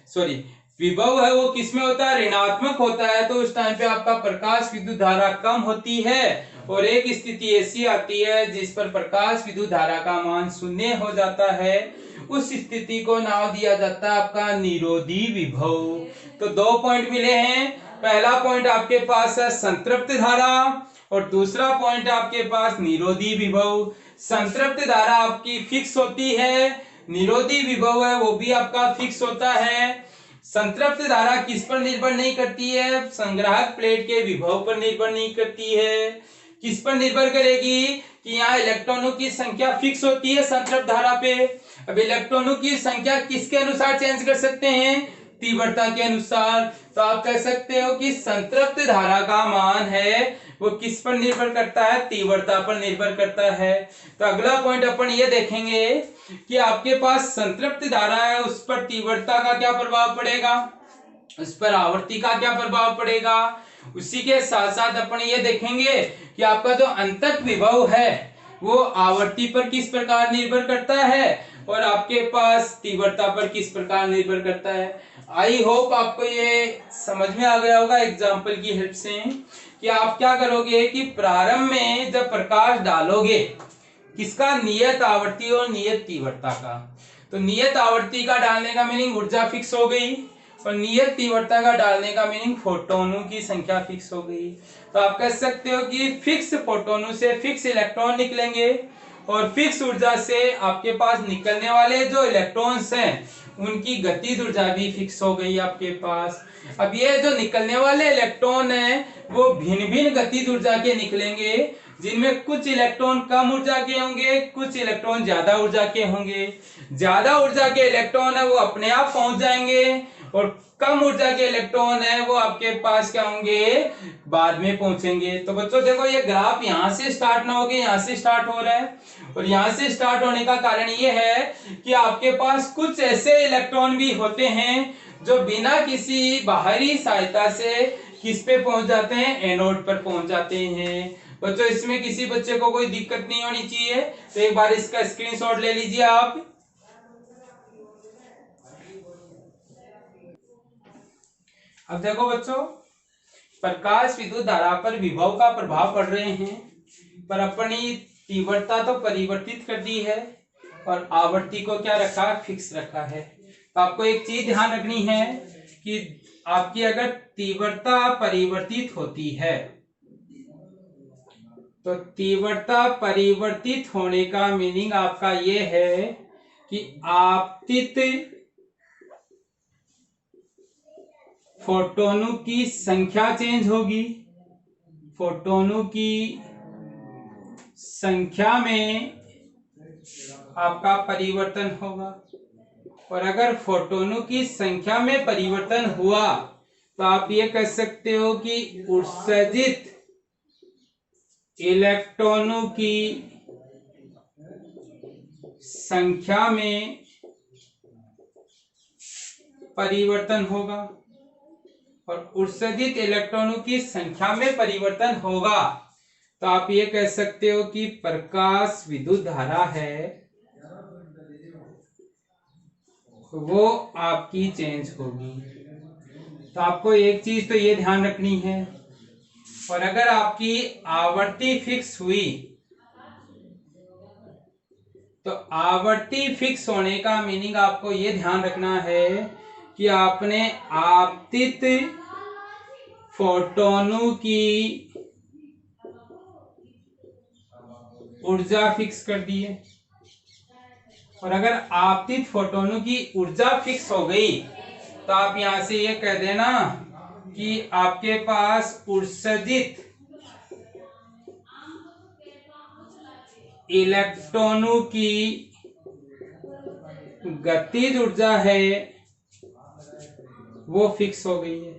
सॉरी विभव है वो किसमें होता है? ऋणात्मक होता है। तो उस टाइम पे आपका प्रकाश विद्युत धारा कम होती है, और एक स्थिति ऐसी आती है जिस पर प्रकाश विद्युत धारा का मान 0 हो जाता है। उस स्थिति को नाम दिया जाता है आपका निरोधी विभव। तो 2 पॉइंट मिले हैं। पहला पॉइंट आपके पास है संतृप्त धारा और दूसरा पॉइंट आपके पास निरोधी विभव। संतृप्त धारा आपकी फिक्स होती है, निरोधी विभव है वो भी आपका फिक्स होता है। संतृप्त धारा किस पर निर्भर नहीं करती है? संग्राहक प्लेट के विभव पर निर्भर नहीं करती है। किस पर निर्भर करेगी? कि यहाँ इलेक्ट्रॉनों की संख्या फिक्स होती है संतृप्त धारा पे। अब इलेक्ट्रॉनों की संख्या किसके अनुसार चेंज कर सकते हैं? तीव्रता के अनुसार। तो आप कह सकते हो कि संतृप्त धारा का मान है वो किस पर निर्भर करता है? तीव्रता पर निर्भर करता है। तो अगला पॉइंट अपन ये देखेंगे कि आपके पास संतृप्त धारा है, उस पर तीव्रता का क्या प्रभाव पड़ेगा, उस पर आवर्ती का क्या प्रभाव पड़ेगा। उसी के साथ साथ अपन ये देखेंगे कि आपका जो अंतक विभव है वो आवर्ती पर किस प्रकार निर्भर करता है और आपके पास तीव्रता पर किस प्रकार निर्भर करता है। आई होप आपको ये समझ में आ गया होगा एग्जाम्पल की हेल्प से कि आप क्या करोगे कि प्रारंभ में जब प्रकाश डालोगे किसका, नियत आवर्ती और नियत तीव्रता का। तो नियत आवर्ती का डालने का मीनिंग ऊर्जा फिक्स हो गई और नियत तीव्रता का डालने का मीनिंग फोटोनों की संख्या फिक्स हो गई। तो आप कह सकते हो कि फिक्स फोटोनों से फिक्स इलेक्ट्रॉन निकलेंगे और फिक्स ऊर्जा से आपके पास निकलने वाले जो इलेक्ट्रॉन्स हैं उनकी गतिज ऊर्जा भी फिक्स हो गई आपके पास। अब ये जो निकलने वाले इलेक्ट्रॉन हैं वो भिन्न भिन्न गतिज ऊर्जा के निकलेंगे, जिनमें कुछ इलेक्ट्रॉन कम ऊर्जा के होंगे, कुछ इलेक्ट्रॉन ज्यादा ऊर्जा के होंगे। ज्यादा ऊर्जा के इलेक्ट्रॉन है वो अपने आप पहुंच जाएंगे और कम ऊर्जा के इलेक्ट्रॉन है वो आपके पास क्या होंगे, बाद में पहुंचेंगे। तो बच्चों देखो ये ग्राफ यहाँ से स्टार्ट ना होके यहाँ से स्टार्ट हो रहा है, और यहाँ से स्टार्ट होने का कारण ये है कि आपके पास कुछ ऐसे इलेक्ट्रॉन भी होते हैं जो बिना किसी बाहरी सहायता से किस पे पहुंच जाते हैं, एनोड पर पहुंच जाते हैं। बच्चों इसमें किसी बच्चे को कोई दिक्कत नहीं होनी चाहिए, तो एक बार इसका स्क्रीनशॉट ले लीजिए आप। अब देखो बच्चों, प्रकाश विद्युत धारा पर विभव का प्रभाव पड़ रहे हैं, पर अपनी तीव्रता तो परिवर्तित कर दी है और आवृत्ति को क्या रखा, फिक्स रखा है। तो आपको एक चीज ध्यान रखनी है कि आपकी अगर तीव्रता परिवर्तित होती है तो तीव्रता परिवर्तित होने का मीनिंग आपका ये है कि आपतित फोटोनों की संख्या चेंज होगी, फोटोनों की संख्या में आपका परिवर्तन होगा। और अगर फोटोनों की संख्या में परिवर्तन हुआ तो आप ये कह सकते हो कि उत्सर्जित इलेक्ट्रॉनों की संख्या में परिवर्तन होगा। और उत्सर्जित इलेक्ट्रॉनों की संख्या में परिवर्तन होगा तो आप ये कह सकते हो कि प्रकाश विद्युत धारा है वो आपकी चेंज होगी। तो आपको एक चीज तो ये ध्यान रखनी है, और अगर आपकी आवृत्ति फिक्स हुई तो आवृत्ति फिक्स होने का मीनिंग आपको ये ध्यान रखना है कि आपने आपतित फोटोनों की ऊर्जा फिक्स कर दी है। और अगर आपतित फोटोनों की ऊर्जा फिक्स हो गई तो आप यहां से ये कह देना कि आपके पास उत्सर्जित इलेक्ट्रॉनों की गतिज ऊर्जा है वो फिक्स हो गई है।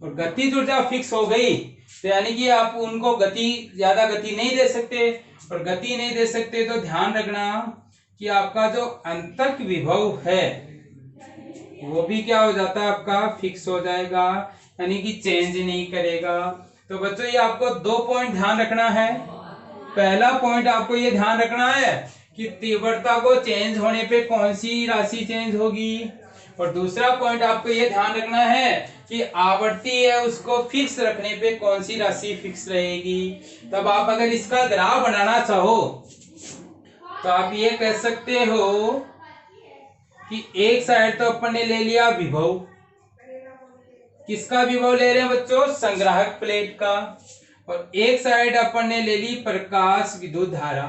और गतिज ऊर्जा फिक्स हो गई तो यानी कि आप उनको ज्यादा गति नहीं दे सकते, और गति नहीं दे सकते तो ध्यान रखना कि आपका जो अंतक विभव है वो भी क्या हो जाता है, आपका फिक्स हो जाएगा, यानी कि चेंज नहीं करेगा। तो बच्चों ये आपको 2 पॉइंट ध्यान रखना है। पहला पॉइंट आपको ये ध्यान रखना है कि तीव्रता को चेंज होने पे कौन सी राशि चेंज होगी, और दूसरा पॉइंट आपको ये ध्यान रखना है कि आवृत्ति है उसको फिक्स रखने पे कौन सी राशि फिक्स रहेगी। तब आप अगर इसका ग्राफ बनाना चाहो तो आप ये कह सकते हो कि एक साइड तो अपन ने ले लिया विभव, किसका विभव ले रहे हैं बच्चों, संग्राहक प्लेट का, और एक साइड अपन ने ले ली प्रकाश विद्युत धारा।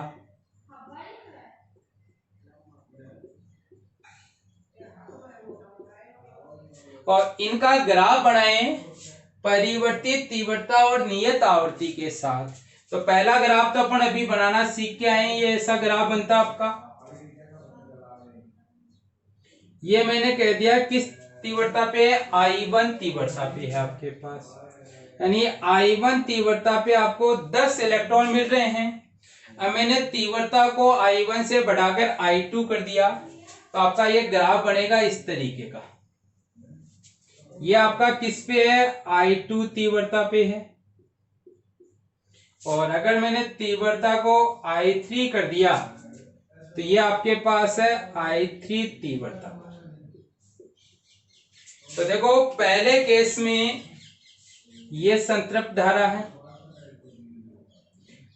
और इनका ग्राफ बनाएं परिवर्तित तीव्रता और नियत आवृत्ति के साथ। तो पहला ग्राफ तो अपन अभी बनाना सीख के आए, ये ऐसा ग्राफ बनता आपका, ये मैंने कह दिया किस तीव्रता पे है, I1 तीव्रता पे है आपके पास, यानी I1 तीव्रता पे आपको 10 इलेक्ट्रॉन मिल रहे हैं। अब मैंने तीव्रता को I1 से बढ़ाकर I2 कर दिया तो आपका ये ग्राफ बनेगा इस तरीके का। ये आपका किस पे है, I2 तीव्रता पे है। और अगर मैंने तीव्रता को I3 कर दिया तो ये आपके पास है I3 तीव्रता पर। तो देखो पहले केस में ये संतृप्त धारा है,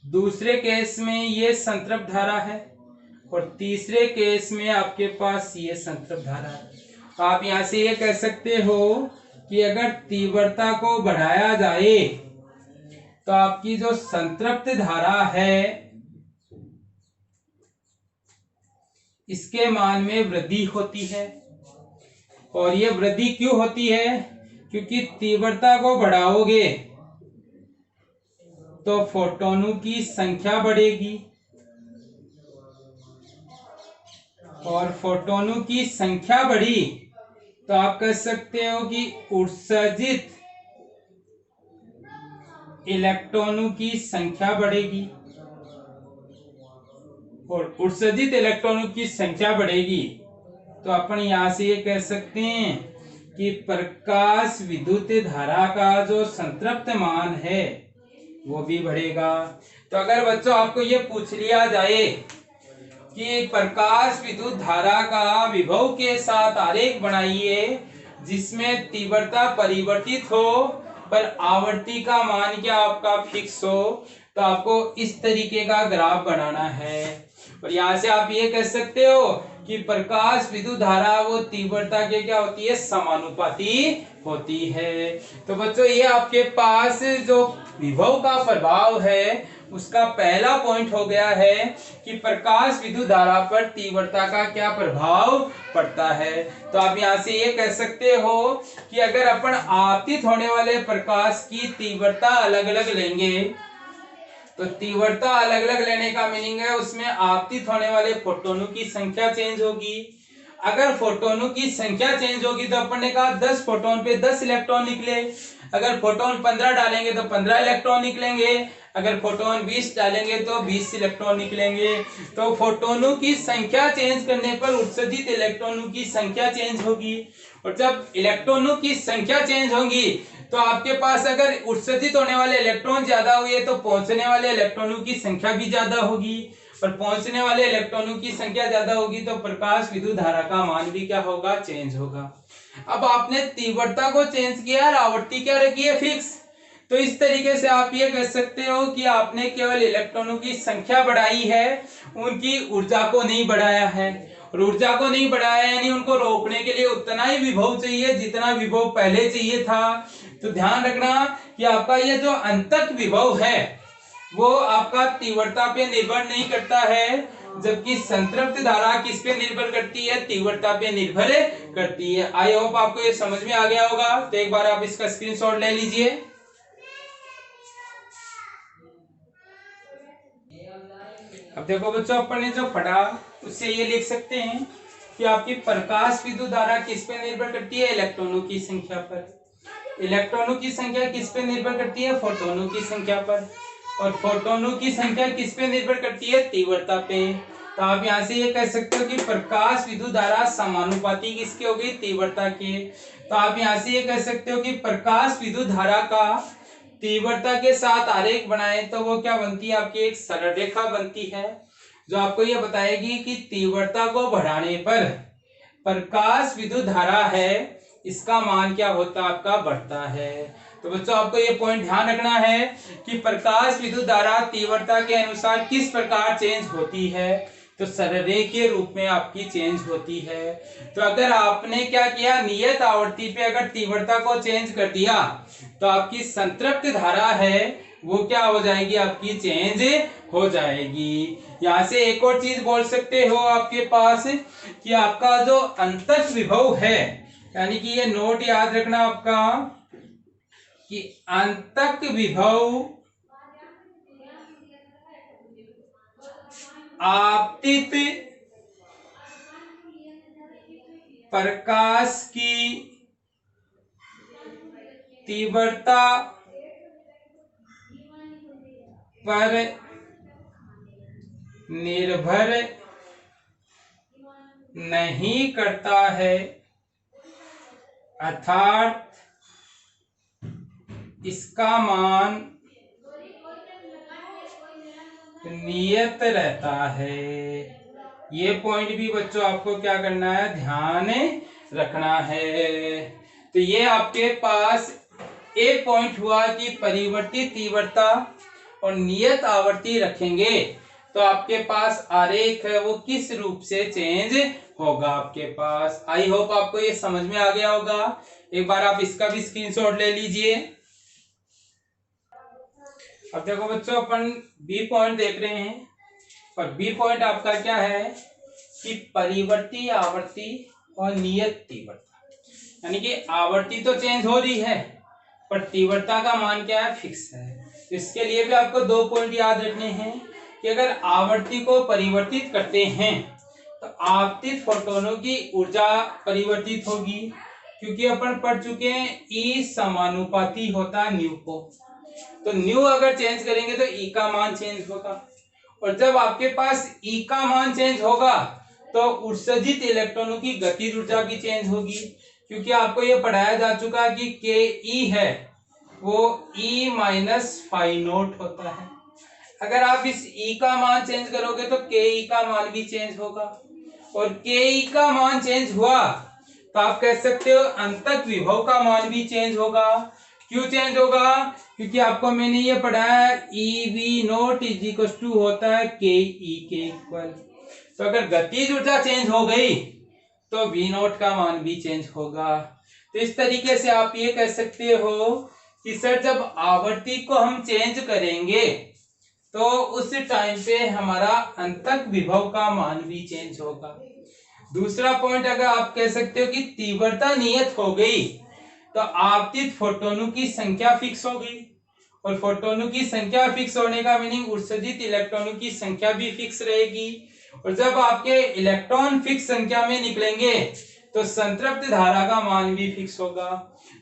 दूसरे केस में ये संतृप्त धारा है, और तीसरे केस में आपके पास ये संतृप्त धारा है। तो आप यहां से ये कह सकते हो कि अगर तीव्रता को बढ़ाया जाए तो आपकी जो संतृप्त धारा है इसके मान में वृद्धि होती है। और ये वृद्धि क्यों होती है, क्योंकि तीव्रता को बढ़ाओगे तो फोटोनों की संख्या बढ़ेगी, और फोटोनों की संख्या बढ़ी तो आप कह सकते हो कि उत्सर्जित इलेक्ट्रॉनों की संख्या बढ़ेगी, और उत्सर्जित इलेक्ट्रॉनों की संख्या बढ़ेगी तो अपन यहां से ये कह सकते हैं कि प्रकाश विद्युत धारा का जो संतृप्त मान है वो भी बढ़ेगा। तो अगर बच्चों आपको ये पूछ लिया जाए कि प्रकाश विद्युत धारा का विभव के साथ आरेख बनाइए जिसमें तीव्रता परिवर्तित हो पर आवर्ती का मान क्या आपका फिक्स हो, तो आपको इस तरीके का ग्राफ बनाना है। और यहाँ से आप ये कह सकते हो कि प्रकाश विद्युत धारा वो तीव्रता के क्या होती है, समानुपाती होती है। तो बच्चों ये आपके पास जो विभव का प्रभाव है उसका पहला पॉइंट हो गया है कि प्रकाश विद्युत धारा पर तीव्रता का क्या प्रभाव पड़ता है। तो आप यहाँ से ये कह सकते हो कि अगर अपन आपतित होने वाले प्रकाश की तीव्रता अलग अलग लेंगे, तो तीव्रता अलग अलग लेने का मीनिंग है उसमें आपतित होने वाले फोटोनों की संख्या चेंज होगी। अगर फोटोनों की संख्या चेंज होगी तो अपन ने कहा 10 फोटोन पे 10 इलेक्ट्रॉन निकले, अगर फोटोन 15 डालेंगे तो 15 इलेक्ट्रॉन निकलेंगे, अगर फोटोन 20 डालेंगे तो 20 इलेक्ट्रॉन निकलेंगे। तो फोटोनों की संख्या चेंज करने पर उत्सर्जित इलेक्ट्रॉनों की संख्या चेंज होगी, और जब इलेक्ट्रॉनों की संख्या चेंज होगी तो आपके पास अगर उत्सर्जित होने वाले इलेक्ट्रॉन ज्यादा हुए तो पहुंचने वाले इलेक्ट्रॉनों की संख्या भी ज्यादा होगी, और पहुंचने वाले इलेक्ट्रॉनों की संख्या ज्यादा होगी तो प्रकाश विद्युत धारा का मान भी क्या होगा, चेंज होगा। अब आपने तीव्रता को चेंज किया और आवृत्ति क्या रखी है, फिक्स। तो इस तरीके से आप ये कह सकते हो कि आपने केवल इलेक्ट्रॉनों की संख्या बढ़ाई है, उनकी ऊर्जा को नहीं बढ़ाया है। और ऊर्जा को नहीं बढ़ाया यानी उनको रोकने के लिए उतना ही विभव चाहिए जितना विभव पहले चाहिए था। तो ध्यान रखना कि आपका ये जो अंतक विभव है वो आपका तीव्रता पे निर्भर नहीं करता है, जबकि संतृप्त धारा किस पे निर्भर करती है, तीव्रता पे निर्भर करती है। आई होप आपको ये समझ में आ गया होगा। तो एक बार आप इसका स्क्रीनशॉट ले लीजिए। अब देखो बच्चों अपन ने जो पढ़ा उससे ये लिख सकते हैं कि आपकी प्रकाश विद्युत धारा किस पे निर्भर करती है, इलेक्ट्रॉनों की संख्या पर। इलेक्ट्रॉनों की संख्या किस पे निर्भर करती है, फोटोनों की संख्या पर। और फोटोनों की संख्या किस पे निर्भर करती है, तीव्रता पे। तो आप यहाँ से ये कह सकते हो कि प्रकाश विद्युत धारा समानुपाती किसके होगी, तीव्रता के। तो आप यहाँ से ये कह सकते हो कि प्रकाश विद्युत धारा का तीव्रता के साथ आरेख बनाए तो वो क्या बनती है, आपकी एक सरल रेखा बनती है जो आपको ये बताएगी कि तीव्रता को बढ़ाने पर प्रकाश विद्युत धारा है इसका मान क्या होता है, आपका बढ़ता है। तो बच्चों आपको ये पॉइंट ध्यान रखना है कि प्रकाश विद्युत धारा तीव्रता के अनुसार किस प्रकार चेंज होती है, तो सररेखीय रूप में आपकी चेंज होती है। तो अगर आपने क्या किया, नियत आवर्ती पे अगर तीव्रता को चेंज कर दिया तो आपकी संतृप्त धारा है वो क्या हो जाएगी, आपकी चेंज हो जाएगी। यहाँ से एक और चीज बोल सकते हो आपके पास कि आपका जो अंतक विभव है, यानी कि ये नोट याद रखना आपका कि अंतक विभव आपतित प्रकाश की तीव्रता पर निर्भर नहीं करता है, अर्थात इसका मान नियत रहता है। ये पॉइंट भी बच्चों आपको क्या करना है, ध्यान रखना है। तो ये आपके पास एक पॉइंट हुआ कि परिवर्तित तीव्रता और नियत आवर्ती रखेंगे तो आपके पास आरेख है वो किस रूप से चेंज होगा आपके पास। आई होप आपको ये समझ में आ गया होगा। एक बार आप इसका भी स्क्रीनशॉट ले लीजिए। अब देखो बच्चों अपन बी पॉइंट देख रहे हैं, और बी पॉइंट आपका क्या है कि परिवर्ती आवर्ती और नियत तीव्रता, यानी कि आवर्ती तो चेंज हो रही है पर तीव्रता का मान क्या है, फिक्स है। इसके लिए भी आपको दो पॉइंट याद रखने हैं कि अगर आवर्ती को परिवर्तित करते हैं तो आपतित फोटोनों की ऊर्जा परिवर्तित होगी, क्योंकि अपन पढ़ चुके हैं ई समानुपाती होता है न्यू को। तो न्यू अगर चेंज करेंगे तो ई का मान चेंज होगा, और जब आपके पास ई का मान चेंज होगा तो उत्सर्जित इलेक्ट्रॉनों की गतिज ऊर्जा भी चेंज होगी, क्योंकि आपको यह पढ़ाया जा चुका कि के ई है वो E माइनस फाइव नॉट होता है। अगर आप इस E का मान चेंज करोगे तो KE का मान भी चेंज होगा, और KE का मान चेंज हुआ तो आप कह सकते हो अंतक विभव का मान भी चेंज होगा। क्यों चेंज होगा? क्योंकि आपको मैंने ये पढ़ा है EV naught is equal to होता है KE के इक्वल। तो अगर गतिज ऊर्जा चेंज हो गई तो V नॉट का मान भी चेंज होगा। तो इस तरीके से आप ये कह सकते हो कि सर जब आवर्ती को हम चेंज करेंगे तो उस टाइम पे हमारा अंतक विभव का मान भी चेंज होगा। दूसरा पॉइंट, अगर आप कह सकते हो कि तीव्रता नियत हो गई तो आपतित फोटोनों की संख्या फिक्स हो गई, और फोटोनों की संख्या फिक्स होने का मीनिंग उत्सर्जित इलेक्ट्रॉनों की संख्या भी फिक्स रहेगी, और जब आपके इलेक्ट्रॉन फिक्स संख्या में निकलेंगे तो संतृप्त धारा का मान भी फिक्स होगा।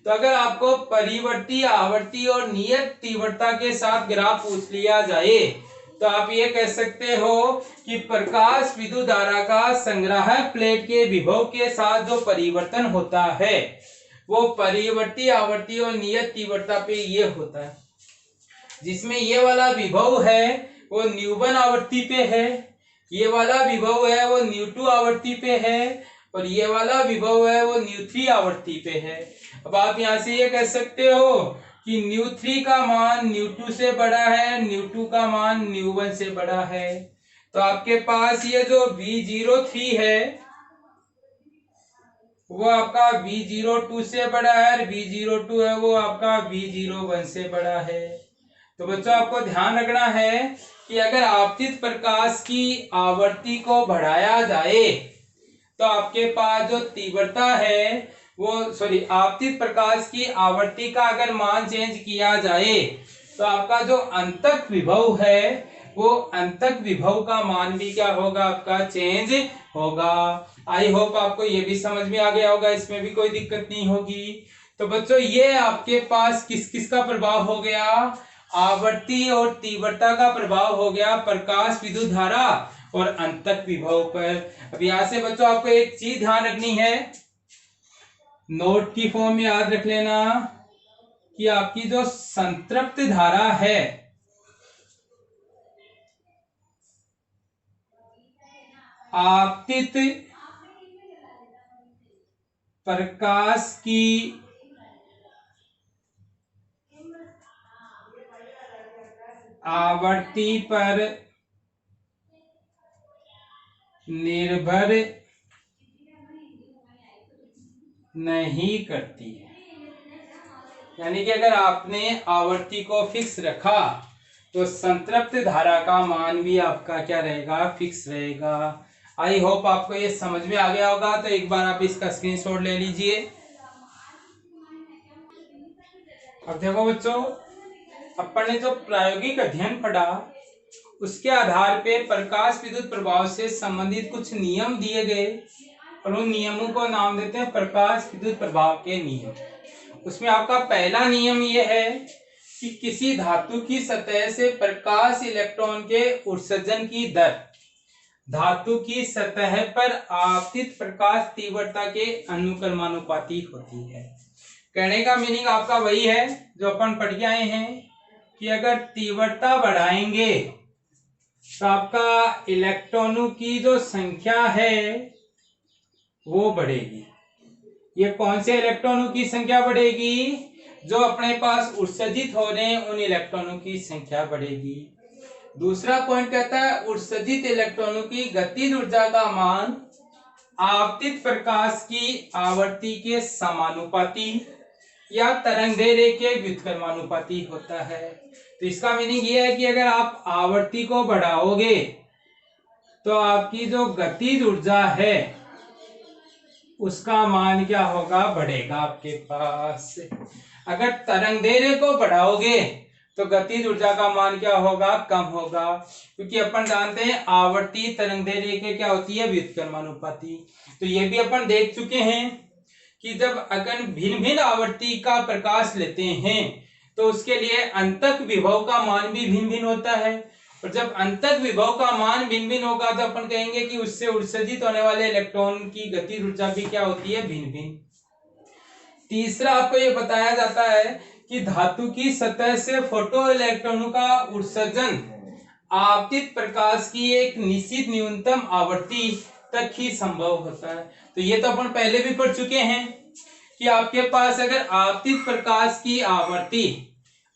तो अगर आपको परिवर्ती, आवर्ती और नियत तीव्रता के साथ ग्राफ पूछ लिया जाए तो आप ये कह सकते हो कि प्रकाश विद्युत धारा का संग्राहक प्लेट के विभव के साथ जो परिवर्तन होता है वो परिवर्ती, आवर्ती और नियत तीव्रता पे ये होता है, जिसमें ये वाला विभव है वो न्यूटन आवर्ती पे है, ये वाला विभव है वो न्यू2 आवर्ती पे है, और ये वाला विभव है वो न्यू3 आवर्ती पे है। अब आप यहां से ये कह सकते हो कि न्यू3 का मान न्यू2 से बड़ा है, न्यू2 का मान न्यू1 से बड़ा है। तो आपके पास ये जो V03 है वो आपका V02 से बड़ा है, और V02 है वो आपका V01 से बड़ा है। तो बच्चों आपको ध्यान रखना है कि अगर आपतित प्रकाश की आवर्ती को बढ़ाया जाए तो आपके पास जो तीव्रता है वो आपतित प्रकाश की आवर्ती का अगर मान चेंज किया जाए तो आपका जो अंतक विभव है वो अंतक विभव का मान भी क्या होगा, आपका चेंज होगा। आई होप आपको ये भी समझ में आ गया होगा, इसमें भी कोई दिक्कत नहीं होगी। तो बच्चों ये आपके पास किस किस का प्रभाव हो गया, आवर्ती और तीव्रता का प्रभाव हो गया प्रकाश विद्युत धारा और अंतक विभव पर। अब यहां से बच्चों आपको एक चीज ध्यान रखनी है, नोट की फॉर्म में याद रख लेना कि आपकी जो संतृप्त धारा है आपतित प्रकाश की आवर्ती पर निर्भर नहीं करती है। यानी कि अगर आपने आवर्ती को फिक्स रखा तो संतृप्त धारा का मान भी आपका क्या रहेगा, फिक्स रहेगा। आई होप आपको ये समझ में आ गया होगा। तो एक बार आप इसका स्क्रीनशॉट ले लीजिए। अब देखो बच्चों, अपन ने जो प्रायोगिक अध्ययन पढ़ा उसके आधार पे प्रकाश विद्युत प्रभाव से संबंधित कुछ नियम दिए गए, और उन नियमों को नाम देते हैं प्रकाश विद्युत प्रभाव के नियम। उसमें आपका पहला नियम यह है कि किसी धातु की सतह से प्रकाश इलेक्ट्रॉन के उत्सर्जन की दर धातु की सतह पर आपतित प्रकाश तीव्रता के अनुक्रमानुपाती होती है। कहने का मीनिंग आपका वही है जो अपन पढ़ के आए हैं कि अगर तीव्रता बढ़ाएंगे तो आपका इलेक्ट्रॉनों की जो संख्या है वो बढ़ेगी। ये कौन से इलेक्ट्रॉनों की संख्या बढ़ेगी, जो अपने पास उत्सर्जित हो रहे हैं उन इलेक्ट्रॉनों की संख्या बढ़ेगी। दूसरा पॉइंट कहता है उत्सर्जित इलेक्ट्रॉनों की गतिज ऊर्जा का मान आपतित प्रकाश की आवर्ती के समानुपाती या तरंगदैर्घ्य के व्युत्क्रमानुपाती होता है। तो इसका मीनिंग ये है कि अगर आप आवर्ती को बढ़ाओगे तो आपकी जो गतिज ऊर्जा है उसका मान क्या होगा, बढ़ेगा आपके पास। अगर तरंगदैर्घ्य को बढ़ाओगे तो गतिज ऊर्जा का मान क्या होगा, कम होगा, क्योंकि अपन जानते हैं आवर्ती तरंगदैर्घ्य के क्या होती है, व्युत्क्रमानुपाती। तो ये भी अपन देख चुके हैं कि जब अगर भिन्न भिन्न आवर्ती का प्रकाश लेते हैं तो उसके लिए अंतक विभव का मान भी भिन्न भिन्न होता है, और जब अंतक विभव का मान भिन्न भिन्न होगा तो अपन कहेंगे कि उससे उत्सर्जित होने वाले इलेक्ट्रॉन की गतिज ऊर्जा भी क्या होती है, भिन्न भिन्न। तीसरा आपको ये बताया जाता है कि धातु की सतह से फोटो इलेक्ट्रॉनों का उत्सर्जन आपतित प्रकाश की एक निश्चित न्यूनतम आवृत्ति तक ही संभव होता है। तो ये तो अपन पहले भी पढ़ चुके हैं कि आपके पास अगर आपतित प्रकाश की आवृत्ति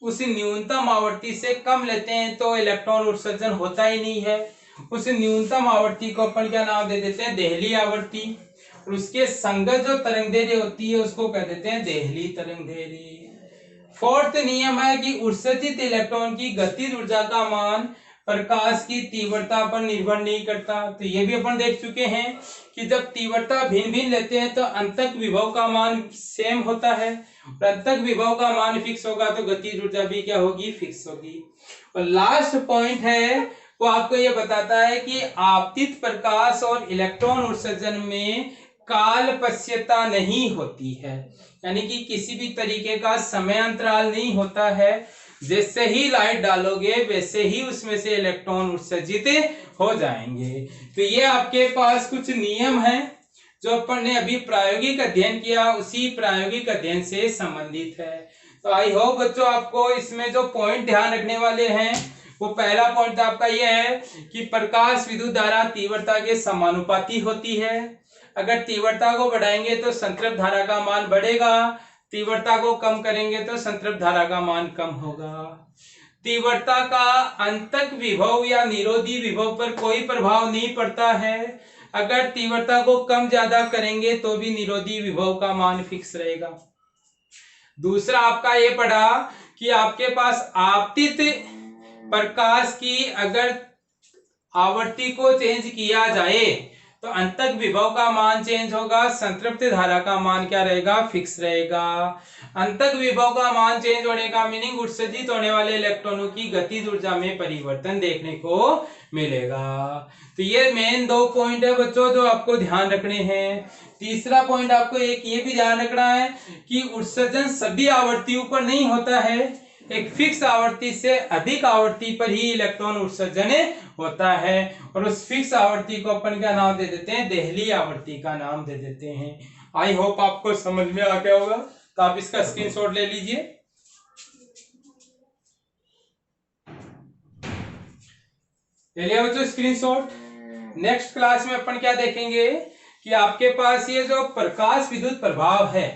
उस न्यूनतम आवृत्ति से कम लेते हैं तो इलेक्ट्रॉन उत्सर्जन होता ही नहीं है। उस न्यूनतम आवृत्ति को अपन क्या नाम दे देते हैं, देहली आवृत्ति, और उसके संगत जो तरंगदैर्घ्य होती है उसको कह देते हैं देहली तरंगदैर्घ्य। फोर्थ नियम है कि उत्सर्जित इलेक्ट्रॉन की गतिज ऊर्जा का मान प्रकाश की तीव्रता पर निर्भर नहीं करता। तो ये भी अपन देख चुके हैं कि जब तीव्रता भिन्न भिन्न लेते हैं तो अंतक विभव का मान सेम होता है, और अंतक विभव का मान फिक्स होगा तो गतिज ऊर्जा भी क्या होगी, फिक्स होगी। और लास्ट पॉइंट है वो आपको ये बताता है कि आपतित प्रकाश और इलेक्ट्रॉन उत्सर्जन में कालपश्यता नहीं होती है, यानी कि किसी भी तरीके का समय अंतराल नहीं होता है। जैसे ही लाइट डालोगे वैसे ही उसमें से इलेक्ट्रॉन उत्सर्जित हो जाएंगे। तो ये आपके पास कुछ नियम हैं जो अपन ने अभी प्रायोगिक अध्ययन किया, उसी प्रायोगिक अध्ययन से संबंधित है। तो आई होप बच्चों आपको इसमें जो पॉइंट ध्यान रखने वाले हैं वो पहला पॉइंट आपका यह है कि प्रकाश विद्युत धारा तीव्रता के समानुपाती होती है। अगर तीव्रता को बढ़ाएंगे तो संतृप्त धारा का मान बढ़ेगा, तीव्रता को कम करेंगे तो संतृप्त धारा का मान कम होगा। तीव्रता का अंतक विभव या निरोधी विभव पर कोई प्रभाव नहीं पड़ता है। अगर तीव्रता को कम ज्यादा करेंगे तो भी निरोधी विभव का मान फिक्स रहेगा। दूसरा आपका ये पढ़ा कि आपके पास आपतित प्रकाश की अगर आवृत्ति को चेंज किया जाए तो अंतक विभव का मान चेंज होगा, संतृप्त धारा का मान क्या रहेगा, फिक्स रहेगा। अंतक विभव का मान चेंज होने का मीनिंग उत्सर्जित होने वाले इलेक्ट्रॉनों की गतिज ऊर्जा में परिवर्तन देखने को मिलेगा। तो ये मेन दो पॉइंट है बच्चों जो आपको ध्यान रखने हैं। तीसरा पॉइंट आपको एक ये भी ध्यान रखना है कि उत्सर्जन सभी आवृत्तियों पर नहीं होता है, एक फिक्स आवृत्ति से अधिक आवृत्ति पर ही इलेक्ट्रॉन उत्सर्जन होता है, और उस फिक्स आवृत्ति को अपन क्या नाम दे देते हैं, देहली आवृत्ति का नाम दे देते हैं। आई होप आपको समझ में आ गया होगा, तो आप इसका स्क्रीनशॉट ले लीजिए। ले लिया बच्चों स्क्रीनशॉट। नेक्स्ट क्लास में अपन क्या देखेंगे कि आपके पास ये जो प्रकाश विद्युत प्रभाव है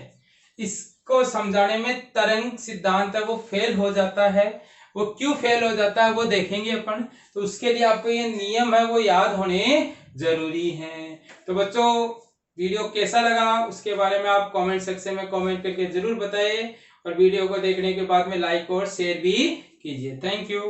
इसको समझाने में तरंग सिद्धांत है वो फेल हो जाता है। वो क्यों फेल हो जाता है वो देखेंगे अपन। तो उसके लिए आपको ये नियम है वो याद होने जरूरी हैं। तो बच्चों वीडियो कैसा लगा उसके बारे में आप कमेंट सेक्शन में कमेंट करके जरूर बताइए, और वीडियो को देखने के बाद में लाइक और शेयर भी कीजिए। Thank you.